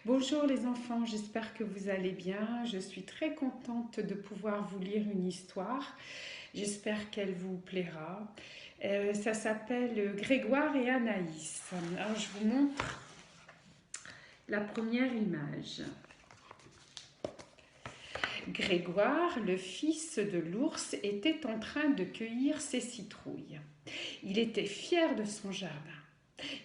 Bonjour les enfants, j'espère que vous allez bien. Je suis très contente de pouvoir vous lire une histoire. J'espère qu'elle vous plaira. Ça s'appelle Grégoire et Anaïs. Alors je vous montre la première image. Grégoire, le fils de l'ours, était en train de cueillir ses citrouilles. Il était fier de son jardin.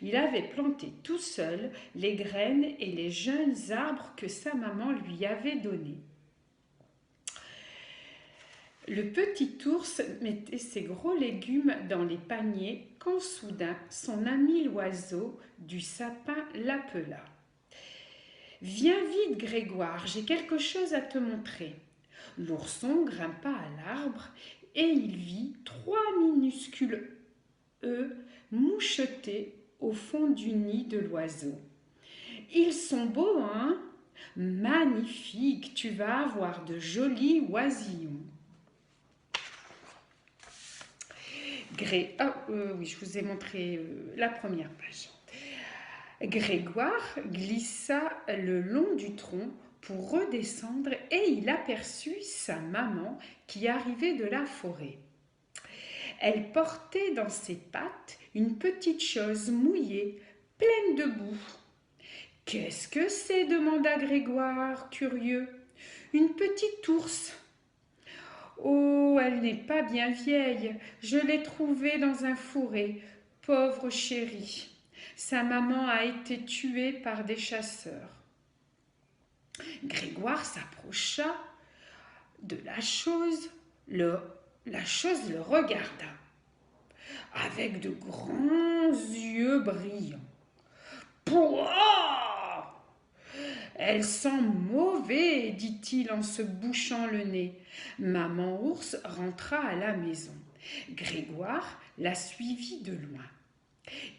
Il avait planté tout seul les graines et les jeunes arbres que sa maman lui avait donnés. Le petit ours mettait ses gros légumes dans les paniers quand soudain son ami l'oiseau du sapin l'appela. « Viens vite, Grégoire, j'ai quelque chose à te montrer. » L'ourson grimpa à l'arbre et il vit 3 minuscules œufs mouchetés au fond du nid de l'oiseau. « Ils sont beaux, hein ? Magnifique, tu vas avoir de jolis oisillons. » Oui, je vous ai montré la première page. Grégoire glissa le long du tronc pour redescendre et il aperçut sa maman qui arrivait de la forêt. Elle portait dans ses pattes une petite chose mouillée, pleine de boue. « Qu'est-ce que c'est » demanda Grégoire, curieux. « Une petite ours. » « Oh, elle n'est pas bien vieille, je l'ai trouvée dans un fourré, pauvre chérie. Sa maman a été tuée par des chasseurs. » Grégoire s'approcha de la chose le regarda avec de grands yeux brillants. « Pouah ! Elle sent mauvais, dit-il en se bouchant le nez. Maman ours rentra à la maison. Grégoire la suivit de loin.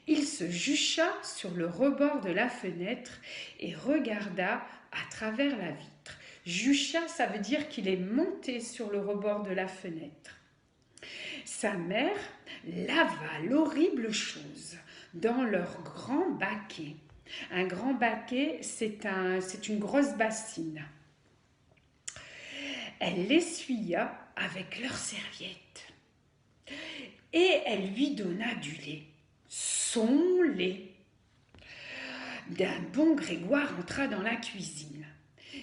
Il se jucha sur le rebord de la fenêtre et regarda à travers la vitre. Jucha, ça veut dire qu'il est monté sur le rebord de la fenêtre. Sa mère lava l'horrible chose dans leur grand baquet. Un grand baquet, c'est une grosse bassine. Elle l'essuya avec leur serviette et elle lui donna du lait, son lait. D'un bond, Grégoire entra dans la cuisine.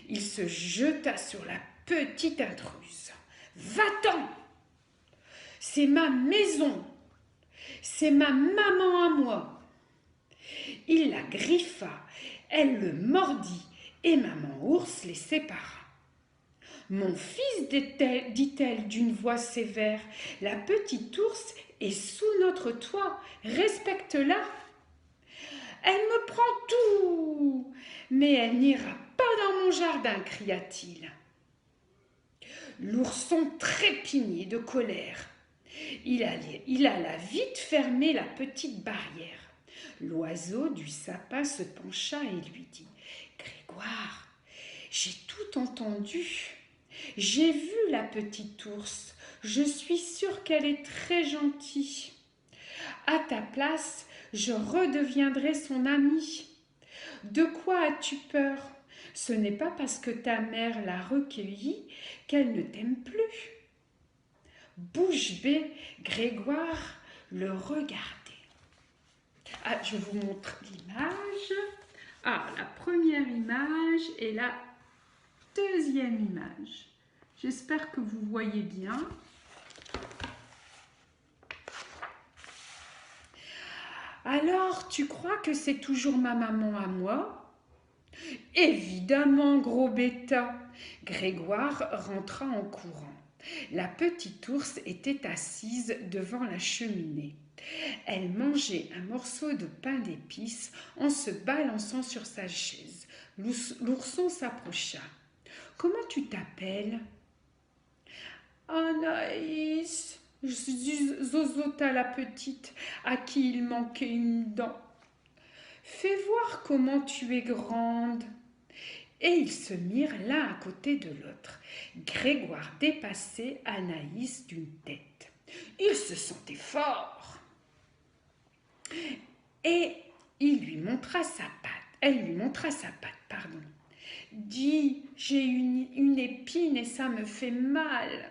Il se jeta sur la petite intruse. « Va-t'en ! C'est ma maison, c'est ma maman à moi. » Il la griffa, elle le mordit et maman ours les sépara. « Mon fils, dit-elle d'une voix sévère, la petite ours est sous notre toit, respecte-la. »« Elle me prend tout, mais elle n'ira pas dans mon jardin, cria-t-il. » L'ourson trépignait de colère. Il alla vite fermer la petite barrière. L'oiseau du sapin se pencha et lui dit « Grégoire, j'ai tout entendu. J'ai vu la petite ours. Je suis sûre qu'elle est très gentille. À ta place, je redeviendrai son amie. De quoi as-tu peur ? Ce n'est pas parce que ta mère l'a recueillie qu'elle ne t'aime plus. » Bouche bée, Grégoire le regardait. Ah, je vous montre l'image. Ah, la première image et la deuxième image. J'espère que vous voyez bien. Alors, tu crois que c'est toujours ma maman à moi ? Évidemment, gros bêta. Grégoire rentra en courant. La petite ours était assise devant la cheminée. Elle mangeait un morceau de pain d'épices en se balançant sur sa chaise. L'ourson s'approcha. « Comment tu t'appelles ?»« Anaïs, zozota la petite, à qui il manquait une dent. Fais voir comment tu es grande. » Et ils se mirent l'un à côté de l'autre. Grégoire dépassait Anaïs d'une tête. Il se sentait fort. Et elle lui montra sa patte, pardon. Dis, j'ai une épine et ça me fait mal.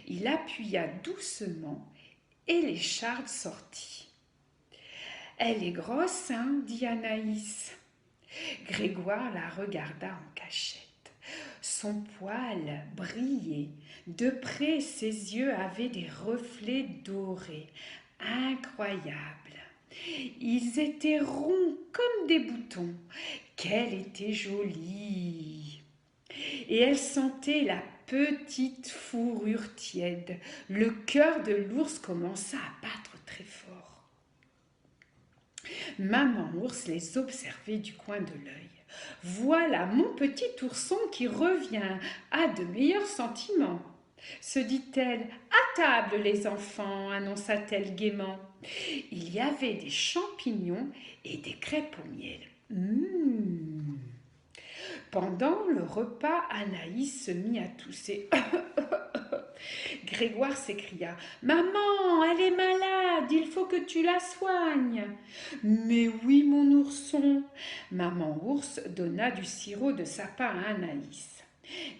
Il appuya doucement et l'écharde sortit. Elle est grosse, hein, dit Anaïs. Grégoire la regarda en cachette. Son poil brillait. De près, ses yeux avaient des reflets dorés. Incroyable. Ils étaient ronds comme des boutons. Qu'elle était jolie. Et elle sentait la petite fourrure tiède. Le cœur de l'ours commença à battre très fort. Maman ours les observait du coin de l'œil. Voilà mon petit ourson qui revient à de meilleurs sentiments, se dit-elle. À table, les enfants, annonça-t-elle gaiement. Il y avait des champignons et des crêpes au miel. Pendant le repas, Anaïs se mit à tousser. Grégoire s'écria. Maman, elle est malade, il faut que tu la soignes. Mais oui, mon ourson. Maman ours donna du sirop de sapin à Anaïs.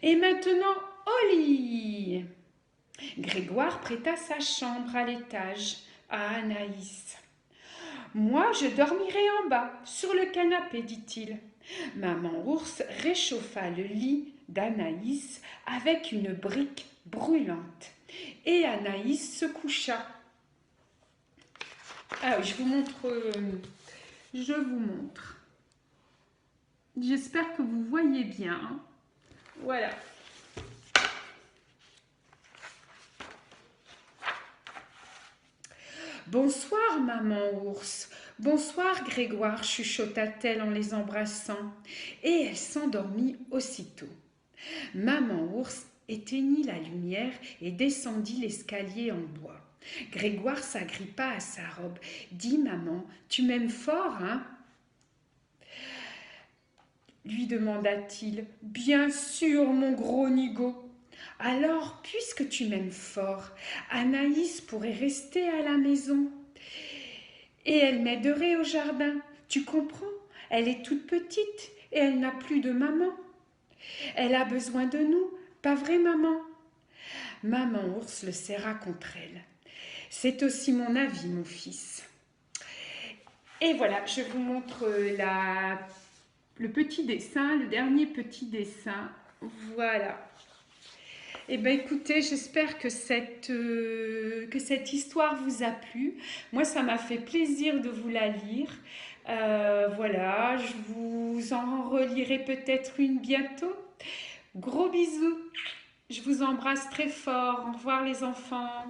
Et maintenant, au lit. Grégoire prêta sa chambre à l'étage à Anaïs. Moi, je dormirai en bas, sur le canapé, dit-il. Maman ours réchauffa le lit d'Anaïs avec une brique brûlante. Et Anaïs se coucha. Ah, je vous montre. J'espère que vous voyez bien. Hein. Voilà. Bonsoir, maman ours. Bonsoir, Grégoire, chuchota-t-elle en les embrassant. Et elle s'endormit aussitôt. Maman ours éteignit la lumière et descendit l'escalier en bois. Grégoire s'agrippa à sa robe. « Dis, maman, tu m'aimes fort, hein ?» lui demanda-t-il. « Bien sûr, mon gros nigaud. » Alors, puisque tu m'aimes fort, Anaïs pourrait rester à la maison. Et elle m'aiderait au jardin. Tu comprends? Elle est toute petite et elle n'a plus de maman. Elle a besoin de nous, pas vrai, maman? Maman ours le serra contre elle. C'est aussi mon avis, mon fils. Et voilà, je vous montre le petit dessin, le dernier petit dessin. Voilà. Eh bien, écoutez, j'espère que cette histoire vous a plu. Moi, ça m'a fait plaisir de vous la lire. Voilà, je vous en relirai peut-être une bientôt. Gros bisous. Je vous embrasse très fort. Au revoir les enfants.